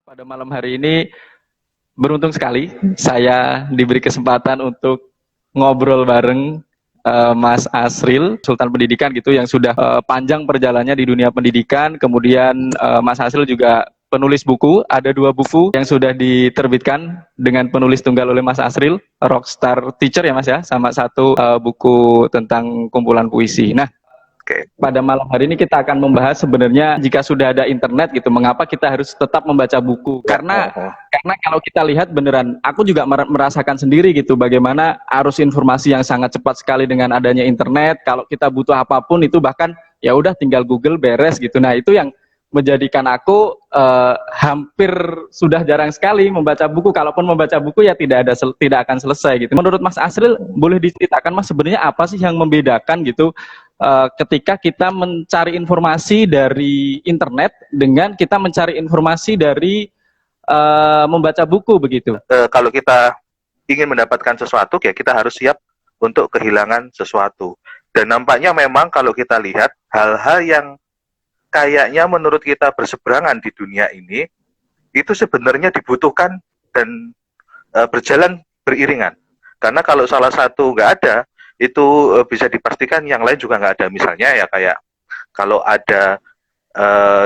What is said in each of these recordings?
Pada malam hari ini beruntung sekali saya diberi kesempatan untuk ngobrol bareng Mas Asril, Sultan Pendidikan gitu yang sudah panjang perjalanannya di dunia pendidikan. Kemudian Mas Asril juga penulis buku, ada 2 buku yang sudah diterbitkan dengan penulis tunggal oleh Mas Asril, Rockstar Teacher ya Mas ya, sama satu buku tentang kumpulan puisi. Nah, pada malam hari ini kita akan membahas sebenarnya jika sudah ada internet gitu, mengapa kita harus tetap membaca buku? Karena kalau kita lihat beneran, aku juga merasakan sendiri gitu, bagaimana arus informasi yang sangat cepat sekali dengan adanya internet. Kalau kita butuh apapun itu bahkan ya udah tinggal Google beres gitu. Nah itu yang menjadikan aku hampir sudah jarang sekali membaca buku. Kalaupun membaca buku ya tidak akan selesai gitu. Menurut Mas Asril, boleh diceritakan Mas sebenarnya apa sih yang membedakan gitu? Ketika kita mencari informasi dari internet dengan kita mencari informasi dari membaca buku begitu. Kalau kita ingin mendapatkan sesuatu, ya kita harus siap untuk kehilangan sesuatu. Dan nampaknya memang kalau kita lihat hal-hal yang kayaknya menurut kita berseberangan di dunia ini, itu sebenarnya dibutuhkan dan berjalan beriringan. Karena kalau salah satu nggak ada, itu bisa dipastikan yang lain juga nggak ada. Misalnya ya kayak kalau ada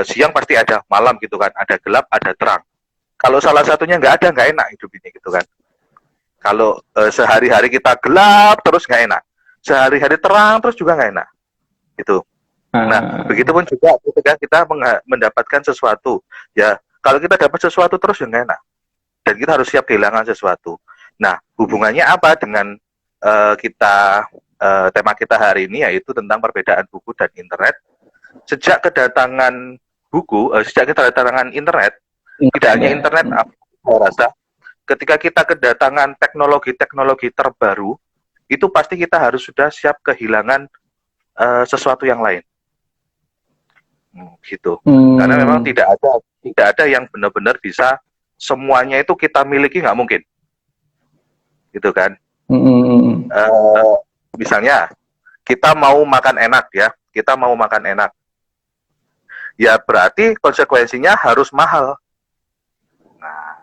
siang pasti ada malam gitu kan, ada gelap, ada terang. Kalau salah satunya nggak ada, nggak enak hidup ini gitu kan. Kalau sehari-hari kita gelap terus nggak enak, sehari-hari terang terus juga nggak enak, gitu. Nah, begitupun juga ketika kita mendapatkan sesuatu, ya kalau kita dapat sesuatu terus ya nggak enak, dan kita harus siap kehilangan sesuatu. Nah, hubungannya apa dengan tema kita hari ini, yaitu tentang perbedaan buku dan internet. Sejak kedatangan buku, sejak kedatangan internet, tidak hanya internet, saya rasa ketika kita kedatangan teknologi-teknologi terbaru, itu pasti kita harus sudah siap kehilangan sesuatu yang lain, gitu. Karena memang tidak ada yang benar-benar bisa semuanya itu kita miliki, nggak mungkin, gitu kan. Misalnya kita mau makan enak ya, ya berarti konsekuensinya harus mahal. Nah,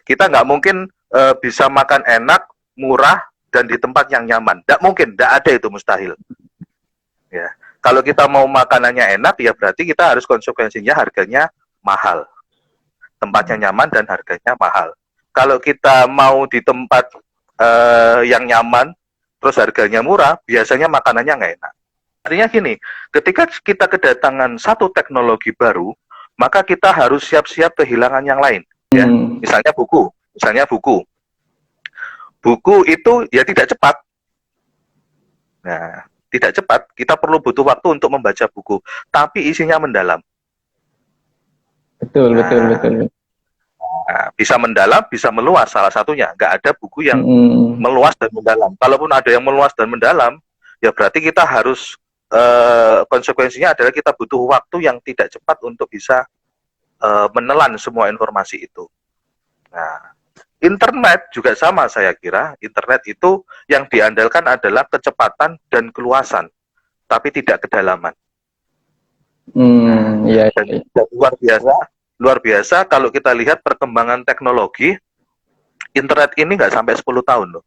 kita nggak mungkin bisa makan enak, murah, dan di tempat yang nyaman. Nggak mungkin, nggak ada, itu mustahil. Ya, kalau kita mau makanannya enak, ya berarti kita harus konsekuensinya harganya mahal, tempatnya nyaman dan harganya mahal. Kalau kita mau di tempat yang nyaman, terus harganya murah, biasanya makanannya nggak enak. Artinya gini, ketika kita kedatangan satu teknologi baru, maka kita harus siap-siap kehilangan yang lain. Ya, misalnya buku. Buku itu ya tidak cepat. Nah, tidak cepat. Kita perlu butuh waktu untuk membaca buku, tapi isinya mendalam. Betul. Nah, bisa mendalam, bisa meluas, salah satunya. Nggak ada buku yang meluas dan mendalam. Kalaupun ada yang meluas dan mendalam, ya berarti kita harus, konsekuensinya adalah kita butuh waktu yang tidak cepat untuk bisa menelan semua informasi itu. Nah, internet juga sama, saya kira. Internet itu yang diandalkan adalah kecepatan dan keluasan, tapi tidak kedalaman. Iya. Dan luar biasa kalau kita lihat perkembangan teknologi, internet ini nggak sampai 10 tahun loh.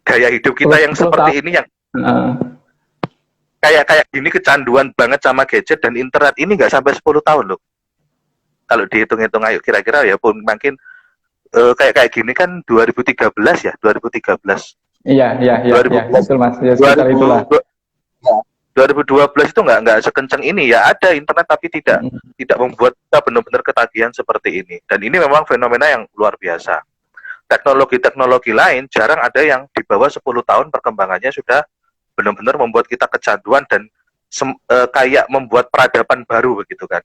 Gaya hidup kita yang seperti ini, yang kayak gini, kecanduan banget sama gadget dan internet ini nggak sampai 10 tahun loh. Kalau dihitung-hitung, ayo kira-kira ya pun makin kayak gini kan 2013 ya, 2013. Iya, betul Mas. Ya, 2012 itu nggak sekencang ini, ya ada internet tapi tidak membuat kita benar-benar ketagihan seperti ini. Dan ini memang fenomena yang luar biasa. Teknologi-teknologi lain jarang ada yang di bawah 10 tahun perkembangannya sudah benar-benar membuat kita kecanduan dan kayak membuat peradaban baru begitu kan.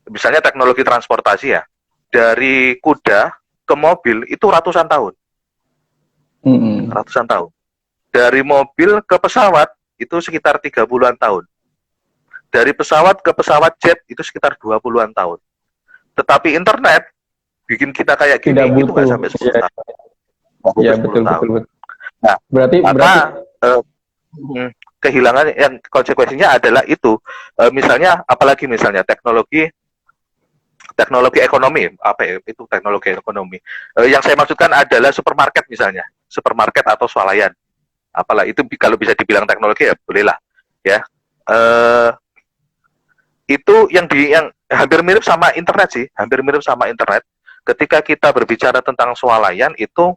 Misalnya teknologi transportasi ya, dari kuda ke mobil itu ratusan tahun. Ratusan tahun. Dari mobil ke pesawat itu sekitar 30-an tahun. Dari pesawat ke pesawat jet itu sekitar 20-an tahun. Tetapi internet bikin kita kayak gini itu nggak sampai 10 tahun. Iya, betul. Nah, berarti kehilangan yang konsekuensinya adalah itu. Misalnya, apalagi misalnya teknologi teknologi ekonomi, apa ya, itu teknologi ekonomi. Yang saya maksudkan adalah supermarket misalnya, supermarket atau swalayan. Apalah itu kalau bisa dibilang teknologi ya bolehlah ya. Eh, itu yang hampir mirip sama internet sih, hampir mirip sama internet. Ketika kita berbicara tentang swalayan itu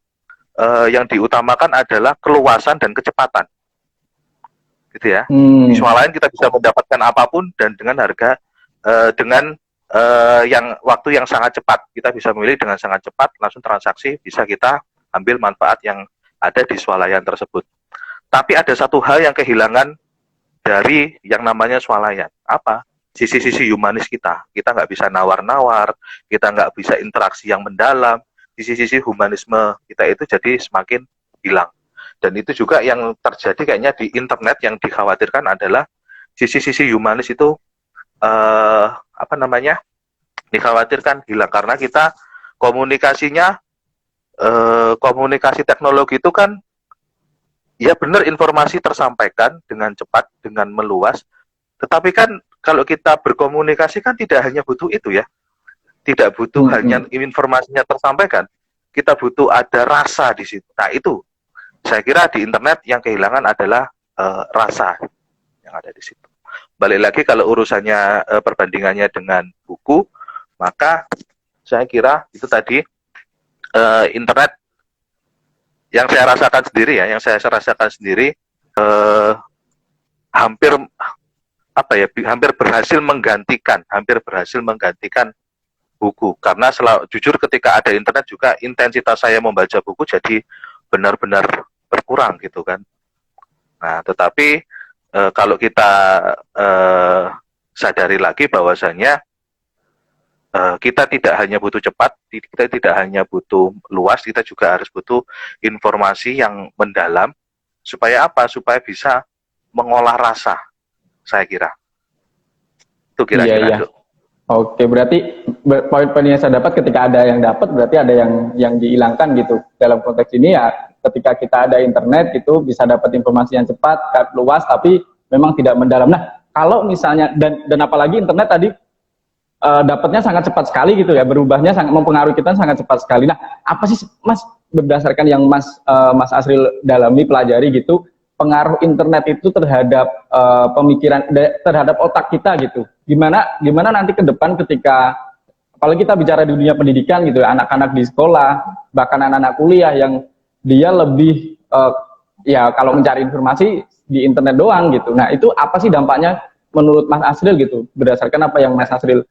yang diutamakan adalah keluasan dan kecepatan, gitu ya. Di swalayan kita bisa mendapatkan apapun dan dengan harga dengan yang waktu yang sangat cepat. Kita bisa memilih dengan sangat cepat, langsung transaksi, bisa kita ambil manfaat yang ada di swalayan tersebut. Tapi ada satu hal yang kehilangan dari yang namanya swalayan. Apa? Sisi-sisi humanis kita. Kita nggak bisa nawar-nawar, kita nggak bisa interaksi yang mendalam. Sisi-sisi humanisme kita itu jadi semakin hilang. Dan itu juga yang terjadi kayaknya di internet, yang dikhawatirkan adalah sisi-sisi humanis itu dikhawatirkan hilang karena kita komunikasinya komunikasi teknologi itu kan ya benar, informasi tersampaikan dengan cepat, dengan meluas, tetapi kan kalau kita berkomunikasi kan tidak hanya butuh itu ya, tidak butuh hanya informasinya tersampaikan, kita butuh ada rasa di situ. Nah itu saya kira di internet yang kehilangan adalah rasa yang ada di situ. Balik lagi kalau urusannya perbandingannya dengan buku, maka saya kira itu tadi internet yang saya rasakan sendiri hampir hampir berhasil menggantikan buku, karena jujur ketika ada internet juga intensitas saya membaca buku jadi benar-benar berkurang gitu kan. Nah tetapi kalau kita sadari lagi bahwasanya kita tidak hanya butuh cepat, kita tidak hanya butuh luas, kita juga harus butuh informasi yang mendalam. Supaya apa? Supaya bisa mengolah rasa, saya kira. Itu kira-kira. Iya. Oke, berarti poin-poin yang saya dapat, ketika ada yang dapat, berarti ada yang dihilangkan gitu. Dalam konteks ini ya, ketika kita ada internet gitu, bisa dapat informasi yang cepat, luas, tapi memang tidak mendalam. Nah, kalau misalnya, dan apalagi internet tadi, dapatnya sangat cepat sekali gitu ya, berubahnya sangat mempengaruhi kita sangat cepat sekali. Nah, apa sih Mas, berdasarkan yang Mas Asril dalami, pelajari gitu, pengaruh internet itu terhadap pemikiran, terhadap otak kita gitu? Gimana nanti ke depan ketika, apalagi kita bicara di dunia pendidikan gitu, anak-anak di sekolah, bahkan anak-anak kuliah yang dia lebih ya kalau mencari informasi di internet doang gitu. Nah, itu apa sih dampaknya menurut Mas Asril gitu, berdasarkan apa yang Mas Asril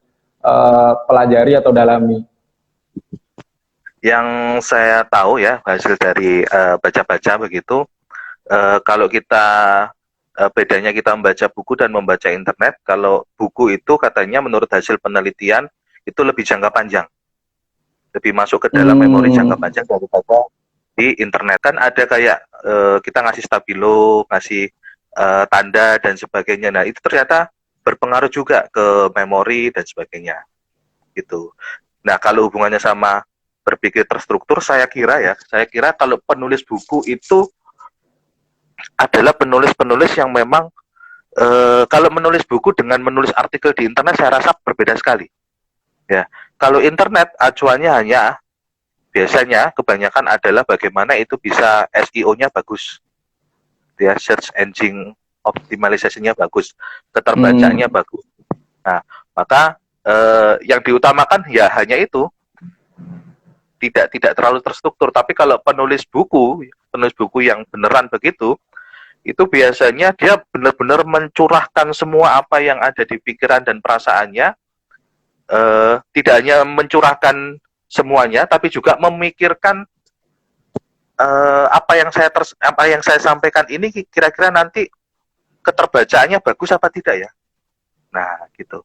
pelajari atau dalami? Yang saya tahu ya, hasil dari baca-baca begitu, kalau kita bedanya kita membaca buku dan membaca internet, kalau buku itu katanya menurut hasil penelitian itu lebih jangka panjang, lebih masuk ke dalam memori jangka panjang daripada di internet. Kan ada kayak kita ngasih stabilo, ngasih tanda dan sebagainya. Nah itu ternyata berpengaruh juga ke memori dan sebagainya gitu. Nah kalau hubungannya sama berpikir terstruktur, saya kira kalau penulis buku itu adalah penulis-penulis yang memang kalau menulis buku dengan menulis artikel di internet saya rasa berbeda sekali. Ya, kalau internet acuannya hanya biasanya kebanyakan adalah bagaimana itu bisa SEO-nya bagus, ya, search engine optimization-nya bagus, keterbacaannya bagus. Nah, maka yang diutamakan ya hanya itu, tidak terlalu terstruktur. Tapi kalau penulis buku yang beneran begitu, itu biasanya dia benar-benar mencurahkan semua apa yang ada di pikiran dan perasaannya, tidak hanya mencurahkan semuanya, tapi juga memikirkan apa yang saya sampaikan ini kira-kira nanti keterbacaannya bagus apa tidak ya. Nah, gitu.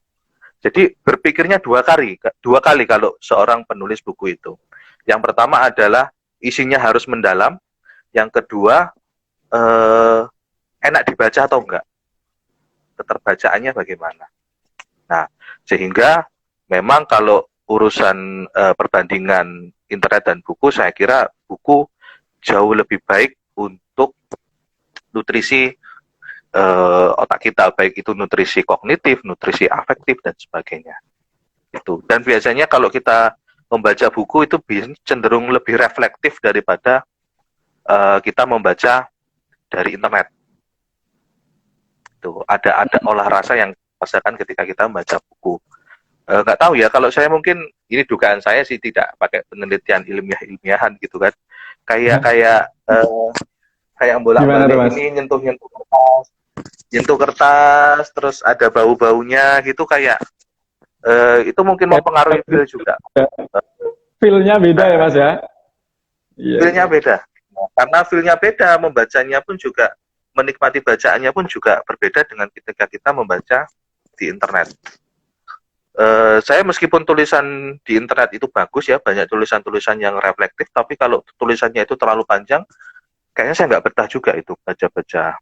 Jadi berpikirnya dua kali kalau seorang penulis buku itu. Yang pertama adalah isinya harus mendalam. Yang kedua, enak dibaca atau enggak, keterbacaannya bagaimana. Nah, sehingga memang kalau urusan perbandingan internet dan buku, saya kira buku jauh lebih baik untuk nutrisi otak kita, baik itu nutrisi kognitif, nutrisi afektif dan sebagainya. Itu. Dan biasanya kalau kita membaca buku itu cenderung lebih reflektif daripada kita membaca dari internet. Tuh, ada olah rasa yang dirasakan ketika kita membaca buku. Nggak tahu ya, kalau saya mungkin ini dugaan saya sih tidak pakai penelitian ilmiahan gitu kan. Kayak bolak-balik ini nyentuh kertas, terus ada bau-baunya gitu, kayak itu mungkin mempengaruhi feel juga. Feel-nya beda ya Mas ya? Feel-nya beda. Karena feel-nya beda, membacanya pun juga, menikmati bacaannya pun juga berbeda dengan ketika kita membaca di internet. Saya meskipun tulisan di internet itu bagus ya, banyak tulisan-tulisan yang reflektif, tapi kalau tulisannya itu terlalu panjang, kayaknya saya nggak betah juga itu baca-baca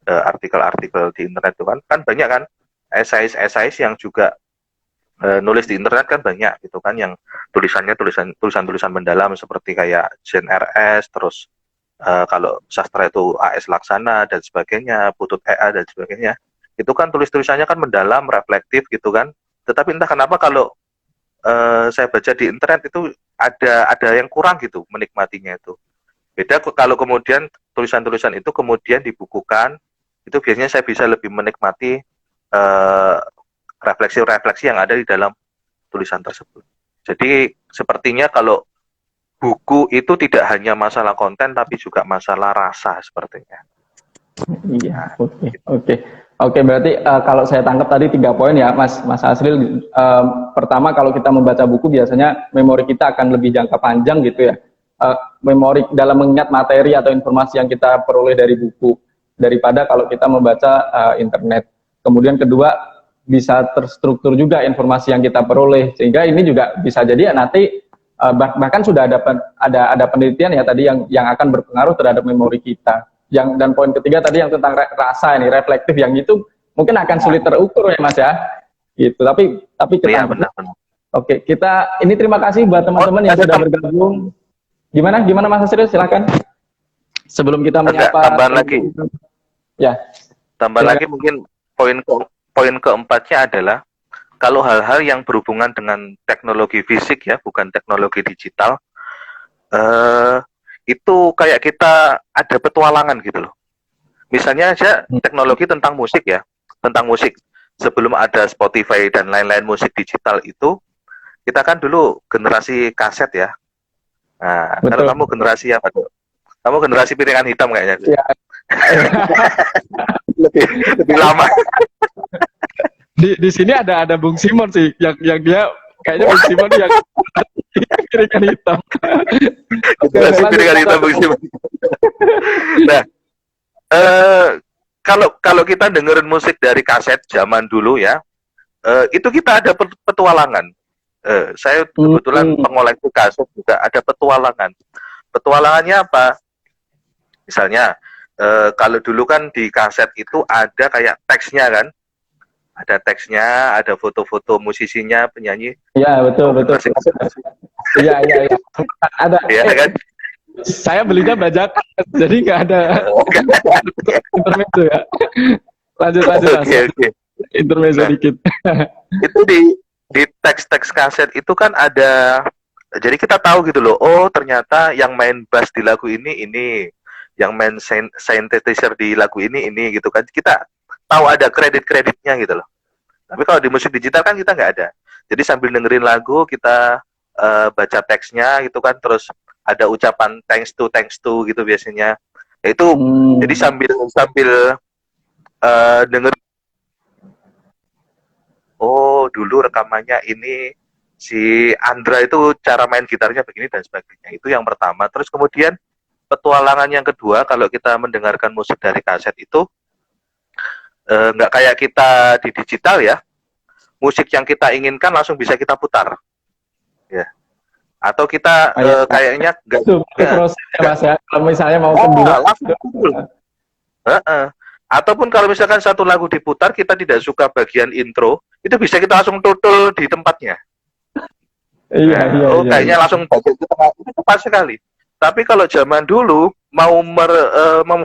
artikel-artikel di internet itu kan banyak kan esais yang juga nulis di internet kan banyak gitu kan, yang tulisannya tulisan mendalam seperti kayak Jen RS, terus kalau sastra itu AS Laksana dan sebagainya, Putut EA dan sebagainya, itu kan tulisannya kan mendalam, reflektif gitu kan. Tetapi entah kenapa kalau saya baca di internet itu ada yang kurang gitu menikmatinya itu. Beda kalau kemudian tulisan-tulisan itu kemudian dibukukan, itu biasanya saya bisa lebih menikmati refleksi-refleksi yang ada di dalam tulisan tersebut. Jadi sepertinya kalau buku itu tidak hanya masalah konten, tapi juga masalah rasa sepertinya. Iya, oke. Berarti kalau saya tangkap tadi 3 poin ya, Mas Asril. Pertama, kalau kita membaca buku biasanya memori kita akan lebih jangka panjang gitu ya. Memori dalam mengingat materi atau informasi yang kita peroleh dari buku daripada kalau kita membaca internet. Kemudian kedua, bisa terstruktur juga informasi yang kita peroleh, sehingga ini juga bisa jadi nanti bahkan sudah ada penelitian ya tadi yang akan berpengaruh terhadap memori kita. Dan poin ketiga tadi yang tentang rasa ini reflektif, yang itu mungkin akan sulit terukur ya Mas ya. Gitu. Tapi kita ya, benar. Oke, kita ini terima kasih buat teman-teman yang sudah bergabung. Gimana Mas Asril, silakan. Sebelum kita menyapa tambahan lagi. Ya. Tambah lagi mungkin poin keempatnya adalah kalau hal-hal yang berhubungan dengan teknologi fisik ya, bukan teknologi digital, itu kayak kita ada petualangan gitu loh. Misalnya aja teknologi tentang musik ya, tentang musik. Sebelum ada Spotify dan lain-lain musik digital itu, kita kan dulu generasi kaset ya. Nah, kalau kamu generasi apa tuh? Kamu generasi piringan hitam kayaknya. Ya. lebih lama. Di sini ada Bung Simon sih, yang dia kayaknya Bung Simon yang piringan hitam. Generasi piringan hitam Bung Simon. Nah, kalau kita dengerin musik dari kaset zaman dulu ya, itu kita ada petualangan. Saya kebetulan pengoleksi kaset juga, ada petualangan. Petualangannya apa? Misalnya, kalau dulu kan di kaset itu ada kayak teksnya kan, ada teksnya, ada foto-foto musisinya, penyanyi. Iya betul. Iya. Ada. Iya kan? Saya belinya bajakan, jadi nggak ada intermezzo ya. Lanjut. Oke. Intermezzo dikit. Itu di teks-teks kaset itu kan ada, jadi kita tahu gitu loh, oh ternyata yang main bass di lagu ini, yang main synthesizer di lagu ini gitu kan, kita tahu ada kreditnya gitu loh. Tapi kalau di musik digital kan kita nggak ada, jadi sambil dengerin lagu kita baca teksnya gitu kan, terus ada ucapan thanks to gitu biasanya. Itu jadi sambil denger, oh dulu rekamannya ini si Andra itu cara main gitarnya begini dan sebagainya. Itu yang pertama. Terus kemudian petualangan yang kedua, kalau kita mendengarkan musik dari kaset itu nggak kayak kita di digital ya. Musik yang kita inginkan langsung bisa kita putar. Ya. Atau kita kayaknya nggak prosesnya Mas ya. Kalau misalnya mau kedua ataupun kalau misalkan satu lagu diputar kita tidak suka bagian intro, itu bisa kita langsung tutul di tempatnya. Iya. Kayaknya langsung bagian itu tepat sekali. Tapi kalau zaman dulu mau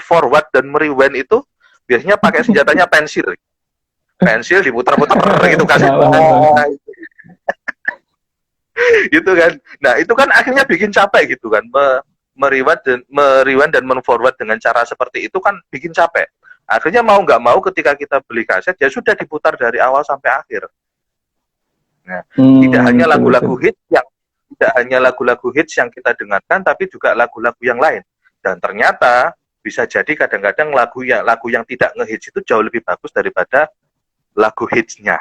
forward dan merewind itu biasanya pakai senjatanya pensil diputar-putar gitu kan. gitu kan. Nah itu kan akhirnya bikin capek gitu kan, meriwan dan men-forward dengan cara seperti itu kan bikin capek. Akhirnya mau nggak mau ketika kita beli kaset ya sudah diputar dari awal sampai akhir. Nah, tidak hanya lagu-lagu hits yang tidak hanya lagu-lagu hits yang kita dengarkan, tapi juga lagu-lagu yang lain. Dan ternyata bisa jadi kadang-kadang lagu yang tidak ngehits itu jauh lebih bagus daripada lagu hitsnya.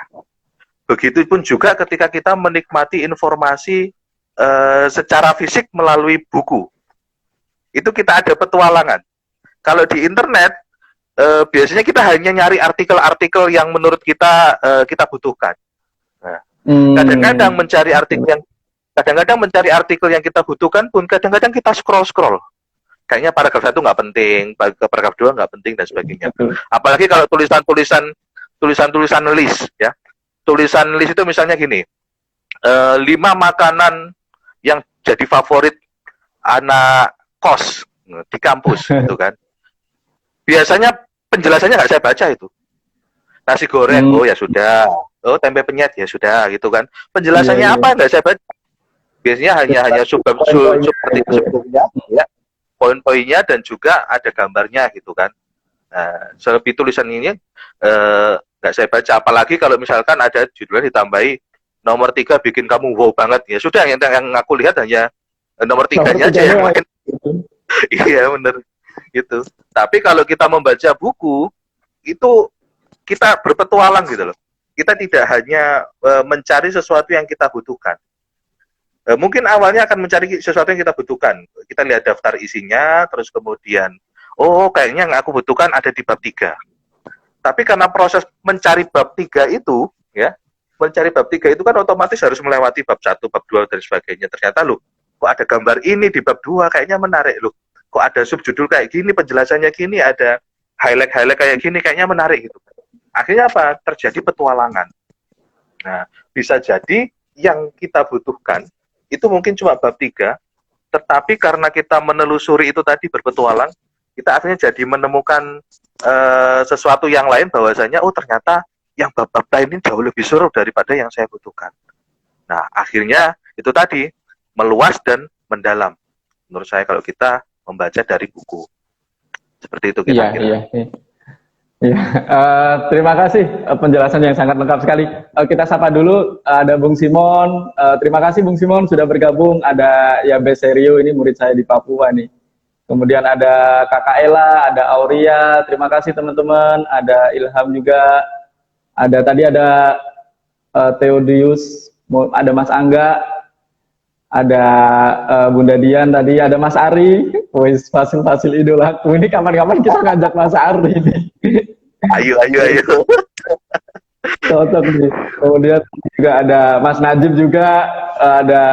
Begitupun juga ketika kita menikmati informasi secara fisik melalui buku. Itu kita ada petualangan. Kalau di internet, biasanya kita hanya nyari artikel-artikel yang menurut kita kita butuhkan. Nah, kadang-kadang mencari artikel yang kita butuhkan pun kadang-kadang kita scroll. Kayaknya paragraf 1 nggak penting, paragraf 2 nggak penting dan sebagainya. Apalagi kalau tulisan-tulisan list ya. Tulisan list itu misalnya gini, 5 makanan yang jadi favorit anak kos di kampus gitu kan. Biasanya penjelasannya nggak saya baca itu. Nasi goreng, oh ya sudah. Oh tempe penyet ya sudah gitu kan. Penjelasannya apa nggak saya baca. Biasanya hanya sub-subnya ya. Poin-poinnya dan juga ada gambarnya gitu kan. Nah, selebih tulisan ini nggak saya baca, apalagi kalau misalkan ada judulnya ditambahi nomor 3 bikin kamu wow banget ya sudah, yang aku lihat hanya nomor 3-nya aja yang lain. Iya bener gitu. Tapi kalau kita membaca buku itu kita berpetualang gitu loh. Kita tidak hanya mencari sesuatu yang kita butuhkan. Mungkin awalnya akan mencari sesuatu yang kita butuhkan. Kita lihat daftar isinya, terus kemudian oh kayaknya yang aku butuhkan ada di bab 3. Tapi karena proses mencari bab 3 itu, ya, mencari bab 3 itu kan otomatis harus melewati bab 1, bab 2, dan sebagainya. Ternyata loh, kok ada gambar ini di bab 2, kayaknya menarik loh. Kok ada subjudul kayak gini, penjelasannya gini, ada highlight kayak gini, kayaknya menarik gitu. Akhirnya apa? Terjadi petualangan. Nah, bisa jadi yang kita butuhkan itu mungkin cuma bab 3, tetapi karena kita menelusuri itu tadi berpetualang, kita akhirnya jadi menemukan sesuatu yang lain, bahwasanya oh ternyata yang bab-bab lain ini jauh lebih seru daripada yang saya butuhkan. Nah akhirnya itu tadi meluas dan mendalam menurut saya kalau kita membaca dari buku seperti itu kira-kira. Iya. Terima kasih penjelasan yang sangat lengkap sekali. Kita sapa dulu ada Bung Simon. Terima kasih Bung Simon sudah bergabung. Ada ya Beserio, ini murid saya di Papua nih. Kemudian ada Kakak Ella, ada Auria, terima kasih teman-teman, ada Ilham juga, ada Theodius, ada Mas Angga, ada Bunda Dian tadi, ada Mas Ari, wis fasil idolaku, ini kapan-kapan kita ngajak Mas Ari nih. Ayo. Cocok nih. Kemudian juga ada Mas Najib juga, ada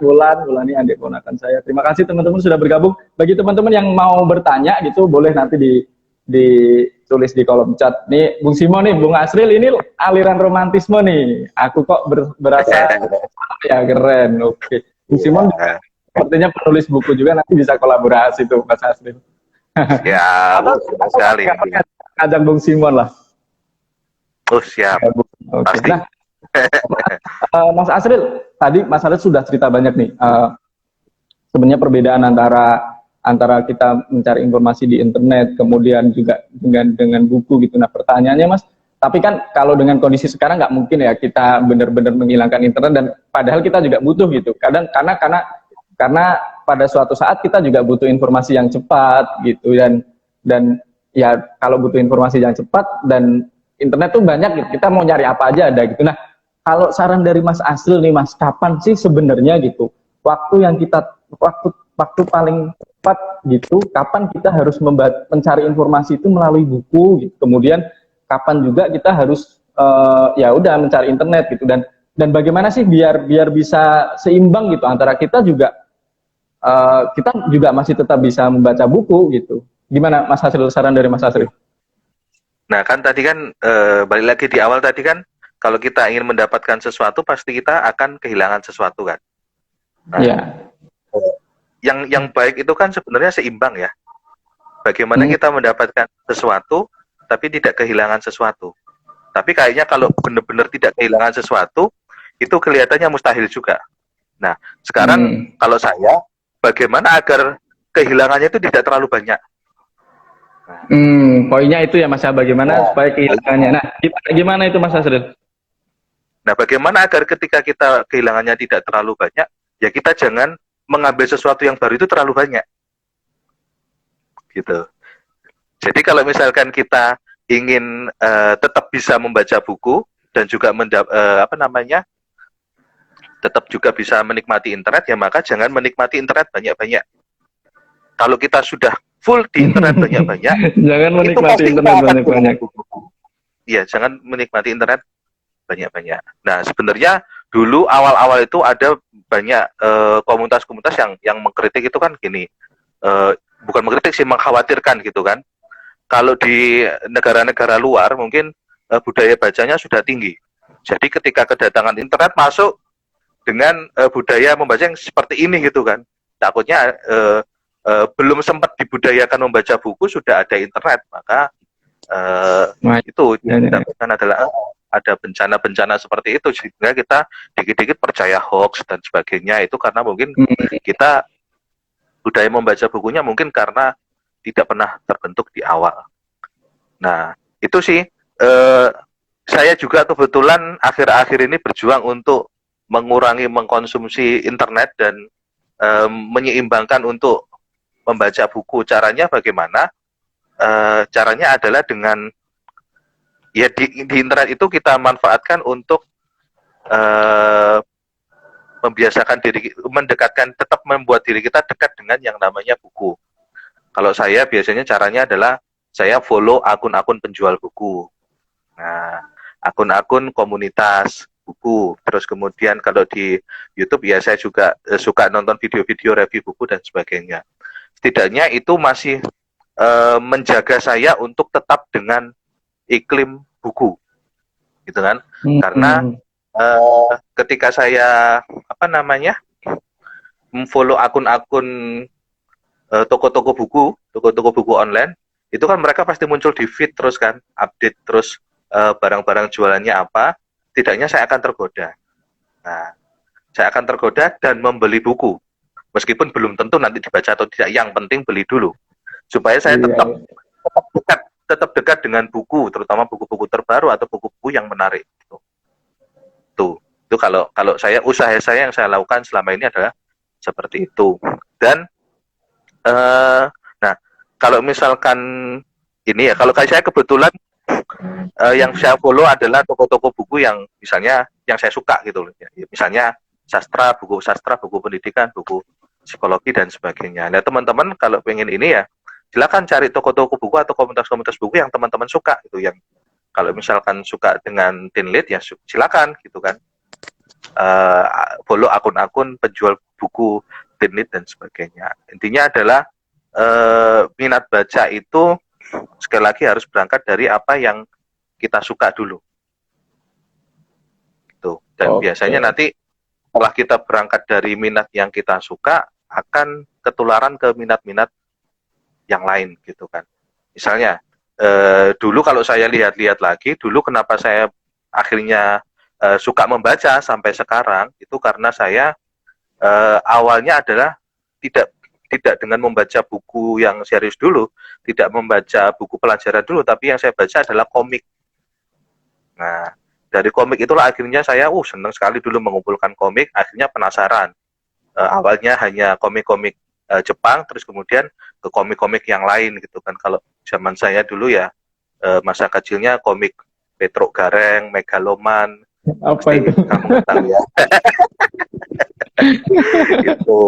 Wulan ini adik ponakan saya. Terima kasih teman-teman sudah bergabung. Bagi teman-teman yang mau bertanya gitu, boleh nanti ditulis di kolom chat. Nih Bung Simon nih, Bung Asril ini aliran romantisme nih. Aku kok berasa ya keren. Oke. Bung Simon sepertinya penulis buku juga, nanti bisa kolaborasi tuh Mas Asril. Ya, sekali. Ajak Bung Simon lah. Oh siap. Okay. Pasti. Nah, Mas Asril, tadi Mas Asril sudah cerita banyak nih. Sebenarnya perbedaan antara kita mencari informasi di internet, kemudian juga dengan buku gitu. Nah pertanyaannya Mas, tapi kan kalau dengan kondisi sekarang nggak mungkin ya kita benar-benar menghilangkan internet, dan padahal kita juga butuh gitu. Kadang karena pada suatu saat kita juga butuh informasi yang cepat gitu, dan ya kalau butuh informasi yang cepat dan internet tuh banyak gitu, kita mau nyari apa aja ada gitu. Nah, kalau saran dari Mas Asril nih Mas, kapan sih sebenarnya gitu waktu paling tepat gitu, kapan kita harus mencari informasi itu melalui buku gitu. Kemudian kapan juga kita harus ya udah mencari internet gitu, dan bagaimana sih biar bisa seimbang gitu antara kita juga masih tetap bisa membaca buku gitu. Gimana Mas Asril, saran dari Mas Asril? Nah kan tadi kan balik lagi di awal tadi kan, kalau kita ingin mendapatkan sesuatu pasti kita akan kehilangan sesuatu kan. Nah, yang baik itu kan sebenarnya seimbang ya. Bagaimana kita mendapatkan sesuatu tapi tidak kehilangan sesuatu. Tapi kayaknya kalau benar-benar tidak kehilangan sesuatu itu kelihatannya mustahil juga. Nah, sekarang kalau saya, bagaimana agar kehilangannya itu tidak terlalu banyak? Poinnya itu ya Mas, bagaimana supaya kehilangannya. Nah, gimana itu Mas Asril? Nah, bagaimana agar ketika kita kehilangannya tidak terlalu banyak, ya kita jangan mengambil sesuatu yang baru itu terlalu banyak. Gitu. Jadi kalau misalkan kita ingin tetap bisa membaca buku dan juga tetap juga bisa menikmati internet, ya maka jangan menikmati internet banyak-banyak. Kalau kita sudah full di internet banyak-banyak, jangan menikmati internet banyak-banyak. Iya, jangan menikmati internet banyak-banyak. Nah, sebenarnya dulu awal-awal itu ada banyak komunitas-komunitas yang mengkritik itu kan gini, bukan mengkritik sih, mengkhawatirkan gitu kan. Kalau di negara-negara luar mungkin budaya bacanya sudah tinggi. Jadi ketika kedatangan internet masuk dengan budaya membaca yang seperti ini gitu kan, takutnya belum sempat dibudayakan membaca buku sudah ada internet, maka itu yang didapatkan adalah ada bencana-bencana seperti itu, sehingga kita dikit-dikit percaya hoax dan sebagainya. Itu karena mungkin kita budaya membaca bukunya mungkin karena tidak pernah terbentuk di awal. Nah, itu sih saya juga kebetulan akhir-akhir ini berjuang untuk mengurangi mengkonsumsi internet dan menyeimbangkan untuk membaca buku. Caranya bagaimana? Caranya adalah dengan ya di internet itu kita manfaatkan untuk membiasakan diri, tetap membuat diri kita dekat dengan yang namanya buku. Kalau saya biasanya caranya adalah saya follow akun-akun penjual buku. Nah, akun-akun komunitas buku. Terus kemudian kalau di YouTube ya saya juga suka nonton video-video review buku dan sebagainya. Setidaknya itu masih menjaga saya untuk tetap dengan iklim buku, gitu kan? Karena ketika saya follow akun-akun toko-toko buku online, itu kan mereka pasti muncul di feed terus kan, update terus barang-barang jualannya apa. Tidaknya saya akan tergoda. Nah, saya akan tergoda dan membeli buku, meskipun belum tentu nanti dibaca atau tidak. Yang penting beli dulu, supaya saya tetap dekat dengan buku, terutama buku-buku terbaru atau buku-buku yang menarik. Itu kalau saya, usaha saya yang saya lakukan selama ini adalah seperti itu. Dan nah, kalau misalkan ini ya, kalau saya kebetulan yang saya follow adalah toko-toko buku yang misalnya yang saya suka gitu loh. Misalnya buku sastra, buku pendidikan, buku psikologi dan sebagainya. Nah, teman-teman kalau pengen ini ya, silakan cari toko-toko buku atau komunitas-komunitas buku yang teman-teman suka gitu. Yang kalau misalkan suka dengan teen lead ya silakan gitu kan. Follow akun-akun penjual buku teen lead dan sebagainya. Intinya adalah minat baca itu sekali lagi harus berangkat dari apa yang kita suka dulu. Gitu. Dan biasanya nanti setelah kita berangkat dari minat yang kita suka, akan ketularan ke minat-minat yang lain gitu kan. Misalnya dulu kalau saya lihat-lihat lagi, dulu kenapa saya akhirnya suka membaca sampai sekarang, itu karena saya awalnya adalah tidak dengan membaca buku yang serius dulu, tidak membaca buku pelajaran dulu, tapi yang saya baca adalah komik. Nah, dari komik itulah akhirnya saya senang sekali dulu mengumpulkan komik, akhirnya penasaran. Awalnya hanya komik-komik Jepang, terus kemudian ke komik-komik yang lain gitu kan. Kalau zaman saya dulu ya, masa kecilnya komik Petruk Gareng, Megaloman. Apa itu? Kamu tahu ya. Gitu.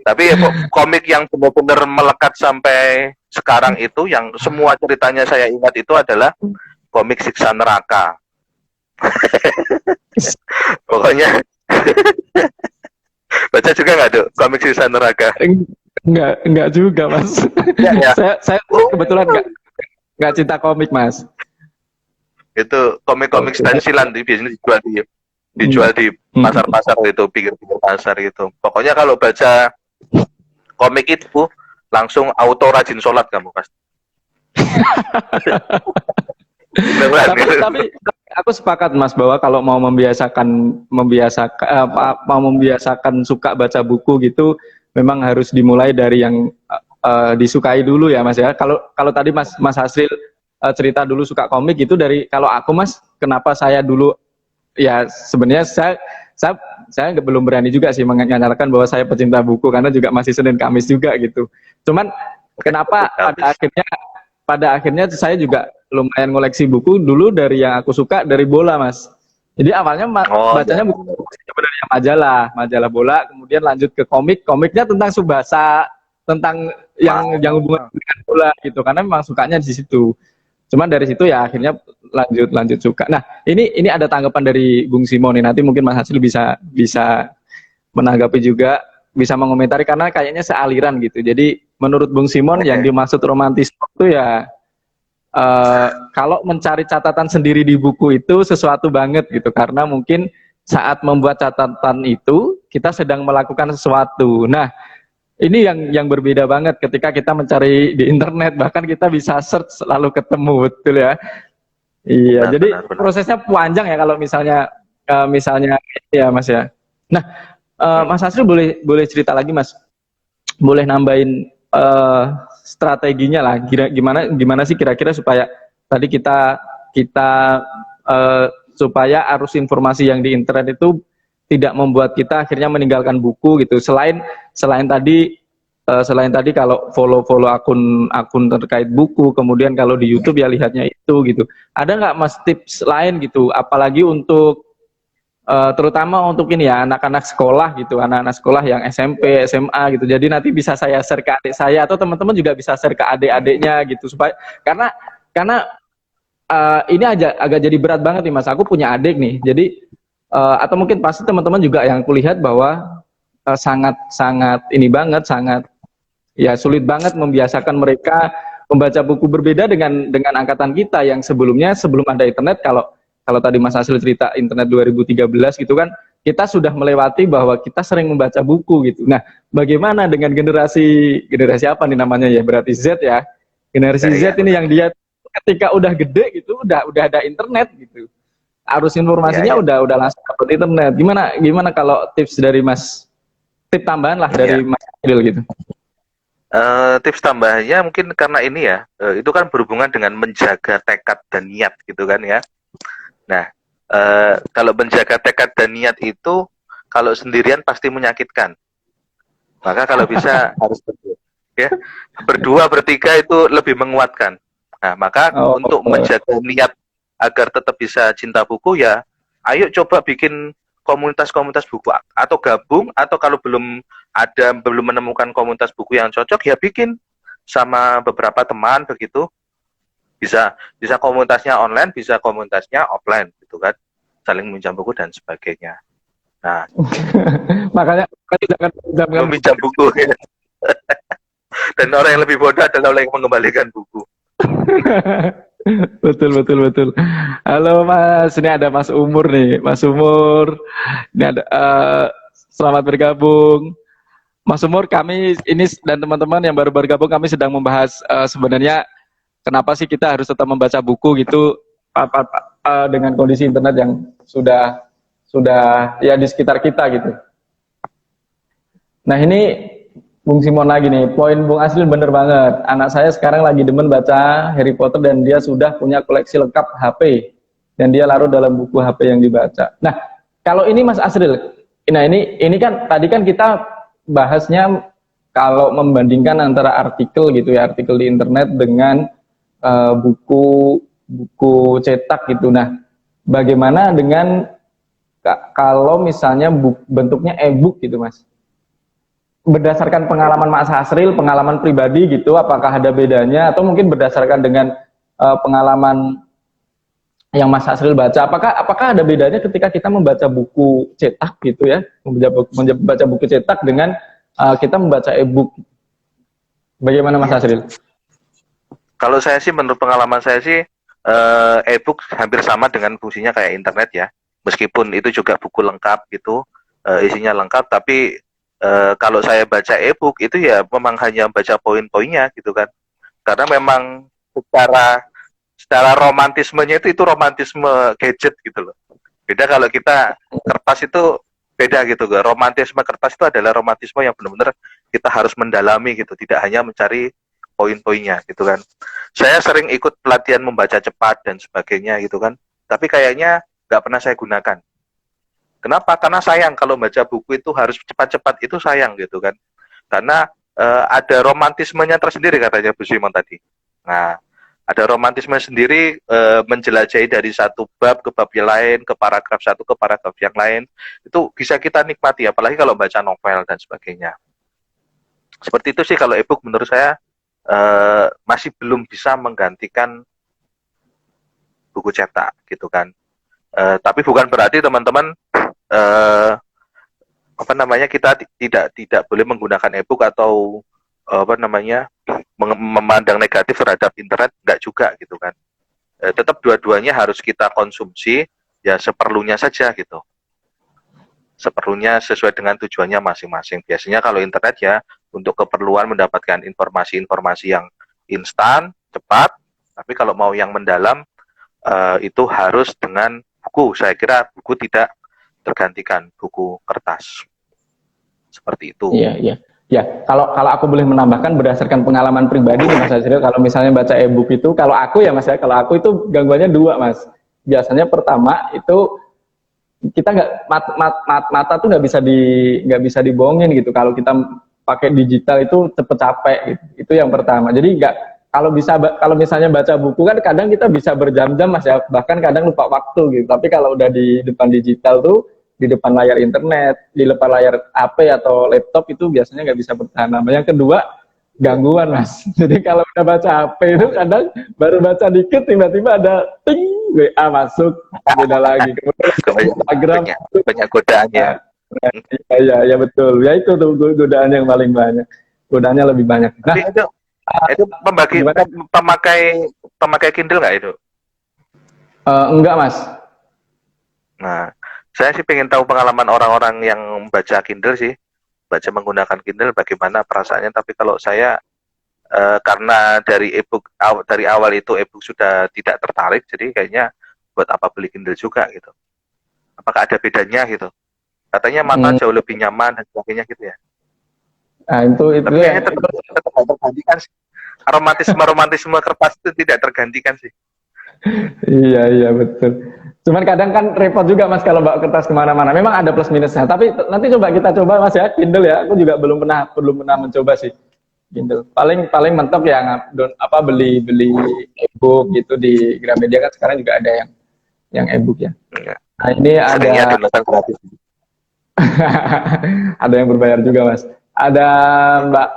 Tapi ya, komik yang benar-benar melekat sampai sekarang itu, yang semua ceritanya saya ingat itu adalah komik Siksa Neraka. Pokoknya baca juga nggak tuh komik Siksa Neraka? Enggak juga Mas. Ya. Saya kebetulan nggak cinta komik Mas. Itu komik-komik stensilan biasanya dijual di pasar-pasar itu, pinggir-pinggir pasar gitu. Pokoknya kalau baca komik itu langsung auto rajin sholat kamu pasti. tapi aku sepakat Mas bahwa kalau mau membiasakan suka baca buku gitu, memang harus dimulai dari yang disukai dulu ya Mas ya. Kalau kalau tadi Mas Hasril cerita dulu suka komik gitu, dari kalau aku Mas, kenapa saya dulu ya sebenarnya saya belum berani juga sih menyatakan bahwa saya pecinta buku, karena juga masih Senin Kamis juga gitu. Cuman kenapa pada akhirnya saya juga lumayan ngoleksi buku dulu, dari yang aku suka dari bola Mas. Jadi awalnya Oh ya. bacanya buku sebenarnya majalah bola, kemudian lanjut ke komiknya tentang Subasa, tentang yang hubungan dengan bola gitu, karena memang sukanya di situ. Cuman dari situ ya akhirnya lanjut suka. Nah, ini ada tanggapan dari Bung Simon nih. Nanti mungkin Mas Hasil bisa bisa menanggapi juga, bisa mengomentari, karena kayaknya sealiran gitu. Jadi menurut Bung Simon yang dimaksud romantis itu ya kalau mencari catatan sendiri di buku itu sesuatu banget gitu, karena mungkin saat membuat catatan itu kita sedang melakukan sesuatu. Nah, ini yang berbeda banget ketika kita mencari di internet, bahkan kita bisa search lalu ketemu, betul ya. Iya, Benar, jadi benar. prosesnya panjang ya kalau misalnya ya Mas ya. Nah, Mas Asri boleh cerita lagi Mas, boleh nambahin strateginya lah, gimana sih kira-kira supaya tadi kita supaya arus informasi yang di internet itu tidak membuat kita akhirnya meninggalkan buku gitu. Selain tadi kalau follow akun terkait buku, kemudian kalau di YouTube ya lihatnya itu gitu. Ada nggak Mas tips lain gitu, apalagi untuk terutama untuk ini ya anak-anak sekolah gitu, anak-anak sekolah yang SMP, SMA gitu. Jadi nanti bisa saya share ke adik saya, atau teman-teman juga bisa share ke adik-adiknya gitu, supaya karena ini agak jadi berat banget nih Mas. Aku punya adik nih, jadi atau mungkin pasti teman-teman juga yang kulihat bahwa sangat ini banget, sangat ya sulit banget membiasakan mereka membaca buku, berbeda dengan angkatan kita yang sebelumnya, sebelum ada internet. Kalau tadi Mas Hasil cerita internet 2013 gitu kan, kita sudah melewati bahwa kita sering membaca buku gitu. Nah, bagaimana dengan generasi apa nih namanya ya, berarti Z ya, generasi Z ini yang dia ketika udah gede gitu udah ada internet gitu, arus informasinya udah langsung ke internet. Gimana kalau tips dari Mas, tip tambahan lah dari Mas Hasil gitu. Tips tambahannya mungkin karena ini ya, itu kan berhubungan dengan menjaga tekad dan niat gitu kan ya. Nah, kalau menjaga tekad dan niat itu kalau sendirian pasti menyakitkan. Maka kalau bisa harus berdua, ya. Berdua bertiga itu lebih menguatkan. Nah, maka untuk menjaga niat agar tetap bisa cinta buku ya, ayo coba bikin komunitas-komunitas buku, atau gabung, atau kalau belum menemukan komunitas buku yang cocok ya bikin sama beberapa teman begitu. Bisa komunitasnya online, bisa komunitasnya offline gitu kan, saling minjam buku dan sebagainya. Nah, makanya jangan meminjam buku ya. Dan orang yang lebih bodoh adalah orang yang mengembalikan buku. betul. Halo Mas, ini ada Mas Umur nih, Mas Umur. Ini ada selamat bergabung. Mas Umur, kami ini dan teman-teman yang baru bergabung, kami sedang membahas sebenarnya kenapa sih kita harus tetap membaca buku gitu dengan kondisi internet yang sudah ya di sekitar kita gitu. Nah, ini Bung Simon lagi nih, poin Bung Asli bener banget. Anak saya sekarang lagi demen baca Harry Potter dan dia sudah punya koleksi lengkap HP dan dia larut dalam buku HP yang dibaca. Nah, kalau ini Mas Asril, nah ini kan tadi kan kita bahasnya kalau membandingkan antara artikel gitu ya, artikel di internet dengan buku cetak gitu. Nah, bagaimana dengan kalau misalnya bentuknya e-book gitu Mas? Berdasarkan pengalaman Mas Hasril, pengalaman pribadi gitu, apakah ada bedanya, atau mungkin berdasarkan dengan pengalaman yang Mas Hasril baca, apakah ada bedanya ketika kita membaca buku cetak gitu ya, membaca buku cetak dengan kita membaca e-book? Bagaimana Mas Hasril? Kalau saya sih, menurut pengalaman saya sih, e-book hampir sama dengan fungsinya kayak internet ya, meskipun itu juga buku lengkap gitu, isinya lengkap, tapi kalau saya baca e-book itu ya memang hanya baca poin-poinnya gitu kan, karena memang secara romantismenya itu romantisme gadget gitu loh. Beda kalau kita kertas itu beda gitu. Romantisme kertas itu adalah romantisme yang benar-benar kita harus mendalami gitu, tidak hanya mencari poin-poinnya gitu kan. Saya sering ikut pelatihan membaca cepat dan sebagainya gitu kan, tapi kayaknya nggak pernah saya gunakan. Kenapa? Karena sayang kalau baca buku itu harus cepat-cepat, itu sayang gitu kan. Karena ada romantismenya tersendiri katanya Bu Simon tadi. Nah, ada romantisme sendiri menjelajahi dari satu bab ke bab yang lain, ke paragraf satu ke paragraf yang lain. Itu bisa kita nikmati, apalagi kalau baca novel dan sebagainya. Seperti itu sih kalau e-book menurut saya masih belum bisa menggantikan buku cetak gitu kan. Tapi bukan berarti teman-teman kita tidak boleh menggunakan e-book atau memandang negatif terhadap internet, enggak juga gitu kan. Tetap dua-duanya harus kita konsumsi ya seperlunya saja gitu. Seperlunya sesuai dengan tujuannya masing-masing. Biasanya kalau internet ya untuk keperluan mendapatkan informasi-informasi yang instan, cepat, tapi kalau mau yang mendalam itu harus dengan buku. Saya kira buku tidak tergantikan buku kertas. Seperti itu. Iya, iya. Ya, kalau aku boleh menambahkan berdasarkan pengalaman pribadi nih Mas Azril, kalau misalnya baca e-book itu, kalau aku ya Mas ya, kalau aku itu gangguannya dua Mas. Biasanya pertama itu kita nggak mata tuh nggak bisa dibohongin gitu. Kalau kita pakai digital itu cepet capek gitu. Itu yang pertama. Jadi nggak, kalau misalnya baca buku kan kadang kita bisa berjam-jam Mas ya, bahkan kadang lupa waktu gitu. Tapi kalau udah di depan digital tuh, di depan layar internet, di depan layar HP atau laptop itu biasanya nggak bisa bertahan lama. Yang kedua, gangguan Mas. Jadi kalau udah baca HP itu kadang baru baca dikit tiba-tiba ada ting WA masuk, beda lagi. Kemudian Instagram banyak godaannya. Ya betul. Ya itu tuh godaan yang paling banyak. Godaannya lebih banyak. Nah, itu pemakai Kindle nggak itu? Enggak Mas. Nah, saya sih pengen tahu pengalaman orang-orang yang baca Kindle sih, baca menggunakan Kindle bagaimana perasaannya. Tapi kalau saya karena dari e-book dari awal itu e-book sudah tidak tertarik, jadi kayaknya buat apa beli Kindle juga gitu. Apakah ada bedanya gitu? Katanya mata jauh lebih nyaman dan sebagainya gitu ya. Nah, itu tapi kayaknya tetap tergantikan sih. Romantisme kertas itu tidak tergantikan sih. Iya betul. Cuman kadang kan repot juga Mas kalau bawa kertas kemana-mana. Memang ada plus minusnya. Tapi nanti kita coba Mas ya Kindle ya. Aku juga belum pernah mencoba sih Kindle. Paling mentok ya beli e-book gitu di Gramedia kan sekarang juga ada yang e-book ya. Nah ini ada gratis. ada yang berbayar juga Mas. Ada Mbak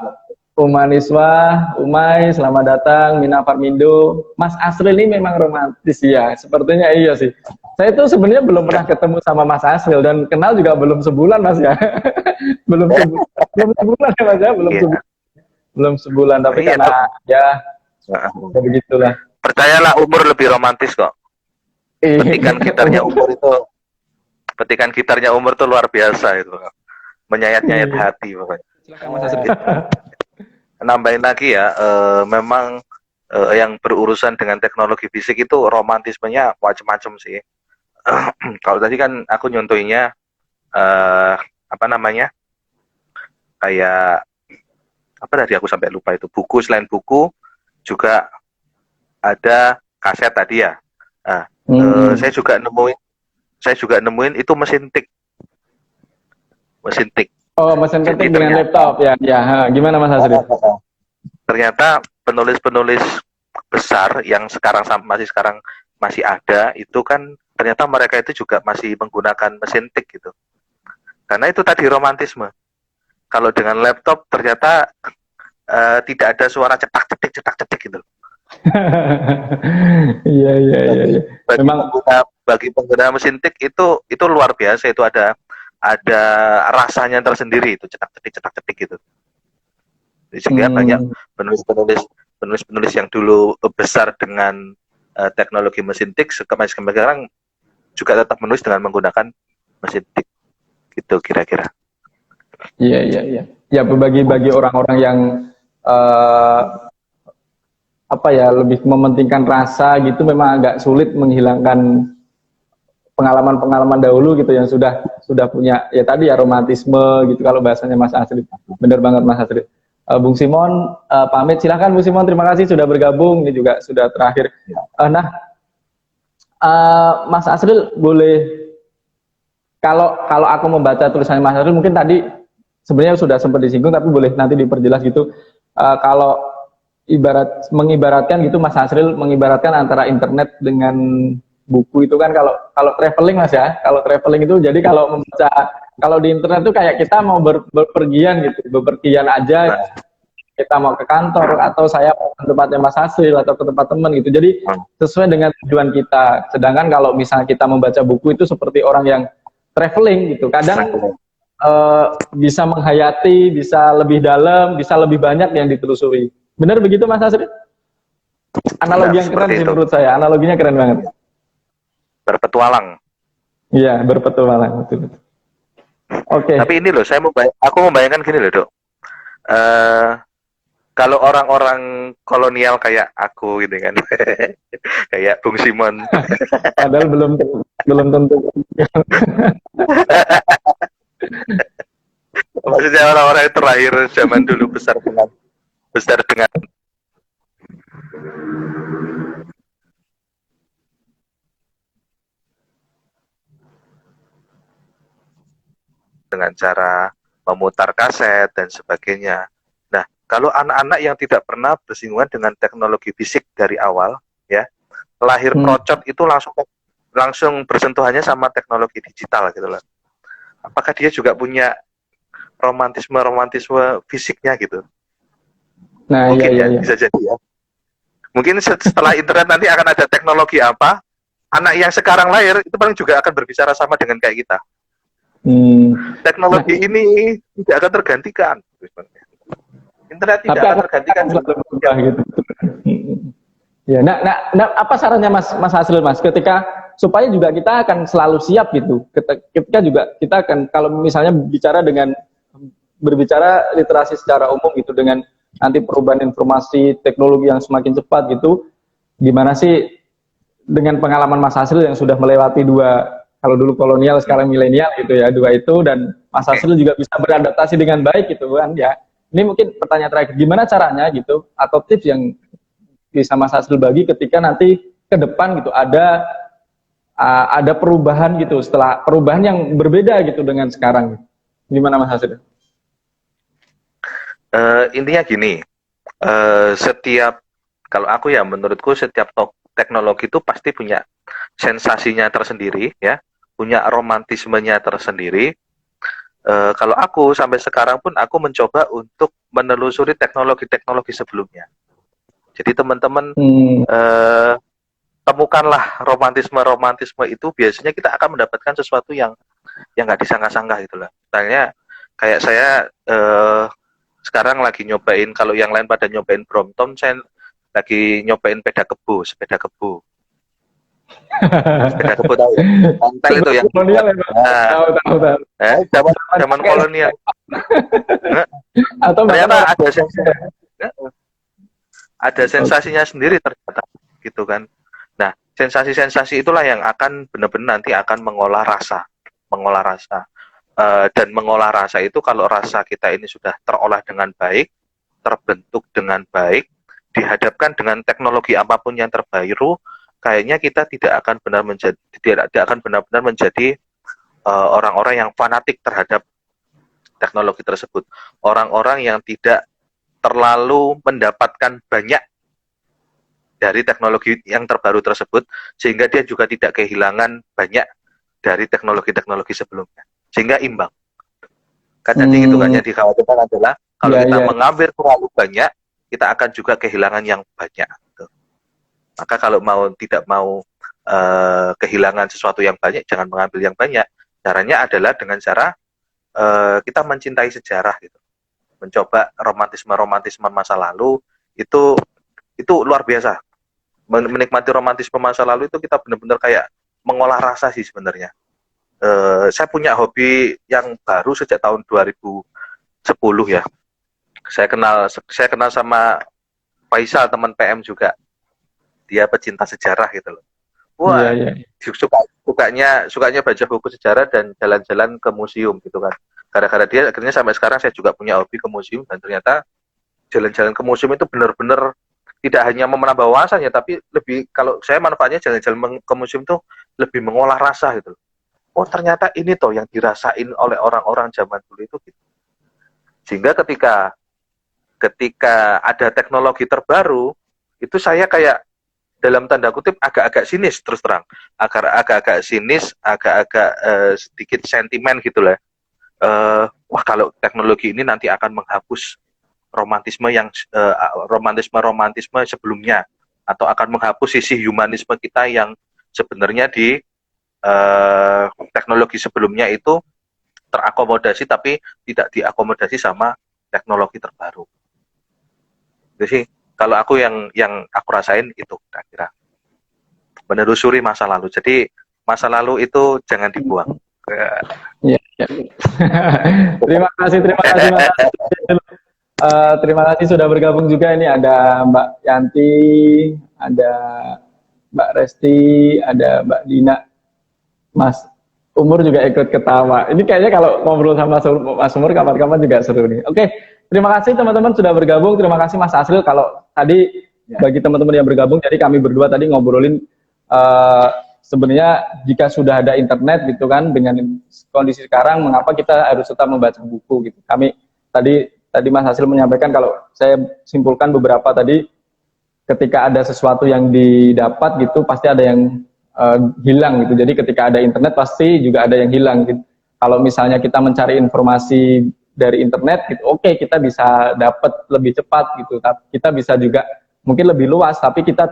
Umaniswa, Umay, selamat datang, Mina Farmindo. Mas Asril ini memang romantis ya, sepertinya iya sih. Saya tuh sebenarnya belum pernah ketemu sama Mas Asril dan kenal juga belum sebulan Mas ya. belum sebulan ya Mas ya, belum sebulan tapi karena ya begitulah. Percayalah umur lebih romantis kok. Petikan gitarnya umur tuh luar biasa itu. Menyayat-nyayat hati pokoknya. Silakan Mas Asril. Nambahin lagi ya, memang yang berurusan dengan teknologi fisik itu romantismenya macam-macam sih. Kalau tadi kan aku nyontoinnya kayak apa tadi aku sampai lupa itu, buku. Selain buku juga ada kaset tadi ya. Saya juga nemuin itu mesin tik. Oh, mesin ketik dengan laptop ya. Gimana Mas Asril? Ternyata penulis-penulis besar yang sekarang masih ada itu kan ternyata mereka itu juga masih menggunakan mesin tik gitu. Karena itu tadi romantisme. Kalau dengan laptop ternyata tidak ada suara cetak-cetik gitu. Iya. Bagi pengguna mesin tik itu luar biasa, itu ada rasanya tersendiri, itu cetak-cetik gitu. Sehingga banyak penulis yang dulu besar dengan teknologi mesin tik sekarang juga tetap menulis dengan menggunakan mesin tik gitu kira-kira. Iya. Ya bagi orang-orang yang apa ya, lebih mementingkan rasa gitu, memang agak sulit menghilangkan pengalaman-pengalaman dahulu gitu yang sudah punya ya tadi ya romantisme gitu kalau bahasanya Mas Asri. Bener banget Mas Asri. Bung Simon pamit, silahkan Bung Simon, terima kasih sudah bergabung, ini juga sudah terakhir. Nah, Mas Asril boleh, kalau aku membaca tulisannya Mas Asril mungkin tadi sebenarnya sudah sempat disinggung tapi boleh nanti diperjelas gitu. Kalau mengibaratkan gitu Mas Asril mengibaratkan antara internet dengan buku itu kan, kalau traveling Mas ya, kalau traveling itu jadi kalau membaca, kalau di internet itu kayak kita mau berpergian gitu, bepergian aja, kita mau ke kantor atau saya mau ke tempatnya Mas Asril atau ke tempat teman gitu, jadi sesuai dengan tujuan kita. Sedangkan kalau misalnya kita membaca buku itu seperti orang yang traveling gitu, kadang bisa menghayati, bisa lebih dalam, bisa lebih banyak yang ditelusuri. Benar begitu Mas Asril? Analogi yang keren sih menurut saya, analoginya keren banget. Berpetualang. Iya, berpetualang, betul. Oke. Tapi ini loh, aku membayangkan gini loh, Dok. Kalau orang-orang kolonial kayak aku gitu kan, kayak Bung Simon. Padahal belum tentu. Maksudnya orang-orang yang terakhir zaman dulu besar dengan cara memutar kaset dan sebagainya. Nah, kalau anak-anak yang tidak pernah bersinggungan dengan teknologi fisik dari awal, ya, lahir procot itu langsung bersentuhannya sama teknologi digital gitu loh. Apakah dia juga punya romantisme fisiknya gitu? Nah, mungkin iya. Bisa jadi ya. Mungkin setelah internet nanti akan ada teknologi apa, anak yang sekarang lahir itu paling juga akan berbicara sama dengan kayak kita. Teknologi ini tidak akan tergantikan. Internet tidak akan tergantikan juga. Gitu. Ya, nah, apa sarannya Mas Asril Mas, ketika supaya juga kita akan selalu siap gitu, ketika juga kita akan kalau misalnya berbicara literasi secara umum gitu, dengan nanti perubahan informasi teknologi yang semakin cepat gitu, gimana sih dengan pengalaman Mas Asril yang sudah melewati dua, kalau dulu kolonial sekarang milenial gitu ya, dua itu, dan Mas Asril juga bisa beradaptasi dengan baik gitu kan ya. Ini mungkin pertanyaan terakhir, gimana caranya gitu, atau tips yang bisa Mas Asril bagi ketika nanti ke depan gitu ada perubahan gitu, setelah perubahan yang berbeda gitu dengan sekarang. Gimana Mas Asril? Intinya gini, kalau aku ya menurutku setiap teknologi itu pasti punya sensasinya tersendiri ya, punya romantismenya tersendiri. Kalau aku sampai sekarang pun aku mencoba untuk menelusuri teknologi sebelumnya. Jadi teman-teman temukanlah romantisme itu, biasanya kita akan mendapatkan sesuatu yang nggak disangka-sangka gitu lah. Misalnya kayak saya sekarang lagi nyobain, kalau yang lain pada nyobain Brompton, saya lagi nyobain sepeda kebo. Sepeda kebo tahu ya? Ontel itu yang kolonial ya, tahu. Zaman kolonial. Atau ternyata ada sensasinya sendiri ternyata gitu kan. Nah, sensasi-sensasi itulah yang akan benar-benar nanti akan mengolah rasa. Dan mengolah rasa itu, kalau rasa kita ini sudah terolah dengan baik, terbentuk dengan baik, dihadapkan dengan teknologi apapun yang terbaru, kayaknya kita tidak akan benar-benar menjadi orang-orang yang fanatik terhadap teknologi tersebut. Orang-orang yang tidak terlalu mendapatkan banyak dari teknologi yang terbaru tersebut, sehingga dia juga tidak kehilangan banyak dari teknologi-teknologi sebelumnya, sehingga imbang. Kan jadi gitu kan, jadi dikhawatirkan adalah kalau kita mengambil terlalu banyak, kita akan juga kehilangan yang banyak. Maka kalau tidak mau kehilangan sesuatu yang banyak, jangan mengambil yang banyak. Caranya adalah dengan cara kita mencintai sejarah gitu. Mencoba romantisme masa lalu, itu luar biasa. Menikmati romantisme masa lalu itu kita benar-benar kayak mengolah rasa sih sebenarnya. Saya punya hobi yang baru sejak tahun 2010 ya. Saya kenal sama Faisal teman PM juga, dia pecinta sejarah gitu loh. Wah, sukanya baca buku sejarah dan jalan-jalan ke museum gitu kan. Gara-gara dia akhirnya sampai sekarang saya juga punya hobi ke museum, dan ternyata jalan-jalan ke museum itu benar-benar tidak hanya menambah wawasan ya, tapi lebih, kalau saya manfaatnya jalan-jalan ke museum tuh lebih mengolah rasa gitu loh. Oh ternyata ini toh yang dirasain oleh orang-orang zaman dulu itu gitu. Sehingga ketika ada teknologi terbaru, itu saya kayak dalam tanda kutip agak-agak sinis, terus terang, agak-agak sinis, agak-agak sedikit sentimen gitu lah. Wah kalau teknologi ini nanti akan menghapus romantisme yang romantisme sebelumnya, atau akan menghapus sisi humanisme kita yang sebenarnya di teknologi sebelumnya itu terakomodasi, tapi tidak diakomodasi sama teknologi terbaru. Jadi sih kalau aku yang aku rasain itu kira-kira menelusuri masa lalu. Jadi masa lalu itu jangan dibuang. Ya, ya. Terima kasih Mas. Terima kasih sudah bergabung juga. Ini ada Mbak Yanti, ada Mbak Resti, ada Mbak Dina, Mas Umur juga ikut ketawa. Ini kayaknya kalau ngobrol sama Mas Umur kapan-kapan juga seru nih. Oke, terima kasih teman-teman sudah bergabung. Terima kasih Mas Asril. Kalau tadi bagi teman-teman yang bergabung, jadi kami berdua tadi ngobrolin sebenarnya jika sudah ada internet gitu kan, dengan kondisi sekarang, mengapa kita harus tetap membaca buku gitu. Kami tadi Mas Asril menyampaikan, kalau saya simpulkan beberapa tadi, ketika ada sesuatu yang didapat gitu, pasti ada yang hilang gitu. Jadi ketika ada internet pasti juga ada yang hilang gitu. Kalau misalnya kita mencari informasi dari internet gitu, oke, kita bisa dapat lebih cepat gitu. Kita bisa juga mungkin lebih luas, tapi kita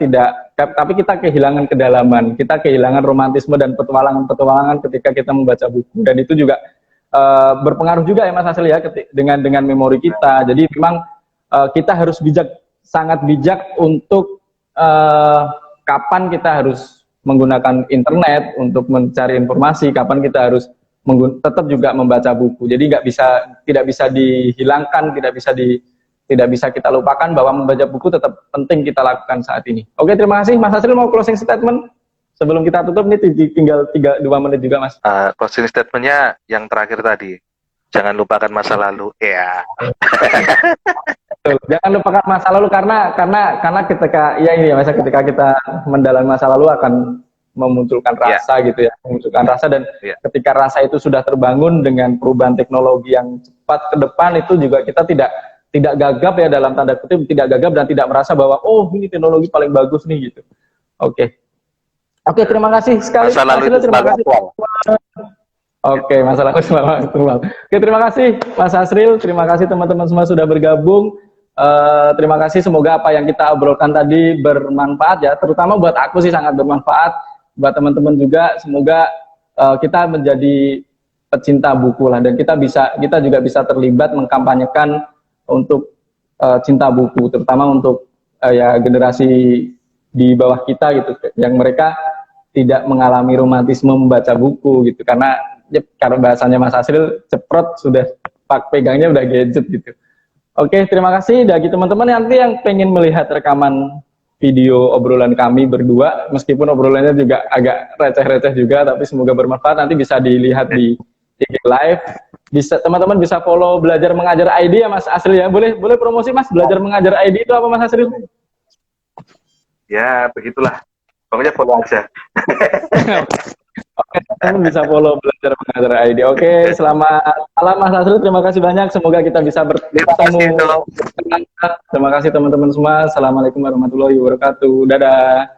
kehilangan kedalaman, kita kehilangan romantisme dan petualangan ketika kita membaca buku. Dan itu juga berpengaruh juga ya Mas Asril ya, dengan memori kita. Jadi memang kita harus sangat bijak untuk kapan kita harus menggunakan internet untuk mencari informasi, kapan kita harus tetap juga membaca buku. Jadi tidak bisa dihilangkan, tidak bisa kita lupakan bahwa membaca buku tetap penting kita lakukan saat ini. Oke, terima kasih Mas Asril. Mau closing statement sebelum kita tutup, nih tinggal 2 menit juga Mas. Closing statementnya yang terakhir tadi, jangan lupakan masa lalu ya. Jangan lupakan masa lalu, karena ketika ketika kita mendalami masa lalu akan memunculkan rasa gitu ya, memunculkan rasa, dan ketika rasa itu sudah terbangun dengan perubahan teknologi yang cepat ke depan, itu juga kita tidak gagap ya, dalam tanda kutip tidak gagap dan tidak merasa bahwa oh ini teknologi paling bagus nih gitu. Oke, terima kasih sekali. Masa lalu itu terima kasih. Oke, masalah selamat. Oke, terima kasih Mas Asril, terima kasih teman-teman semua sudah bergabung. Terima kasih, semoga apa yang kita obrolkan tadi bermanfaat ya, terutama buat aku sih sangat bermanfaat, buat teman-teman juga. Semoga kita menjadi pecinta buku lah, dan kita juga bisa terlibat mengkampanyekan untuk cinta buku, terutama untuk ya generasi di bawah kita gitu, yang mereka tidak mengalami romantisme membaca buku gitu, karena bahasanya Mas Asril, ceprot sudah pegangnya udah gadget gitu. Oke, terima kasih bagi teman-teman nanti yang pengen melihat rekaman video obrolan kami berdua, meskipun obrolannya juga agak receh-receh juga, tapi semoga bermanfaat. Nanti bisa dilihat di IG Live. Teman-teman bisa follow Belajar Mengajar ID ya Mas Asril ya. Boleh promosi Mas, Belajar Mengajar ID itu apa Mas Asril? Ya, begitulah. Pokoknya follow aja. Oke, teman bisa follow Belajar Mengajar ID. Oke, selamat malam Mas Asril, terima kasih banyak. Semoga kita bisa bertemu. Terima kasih teman-teman semua. Assalamualaikum warahmatullahi wabarakatuh. Dadah.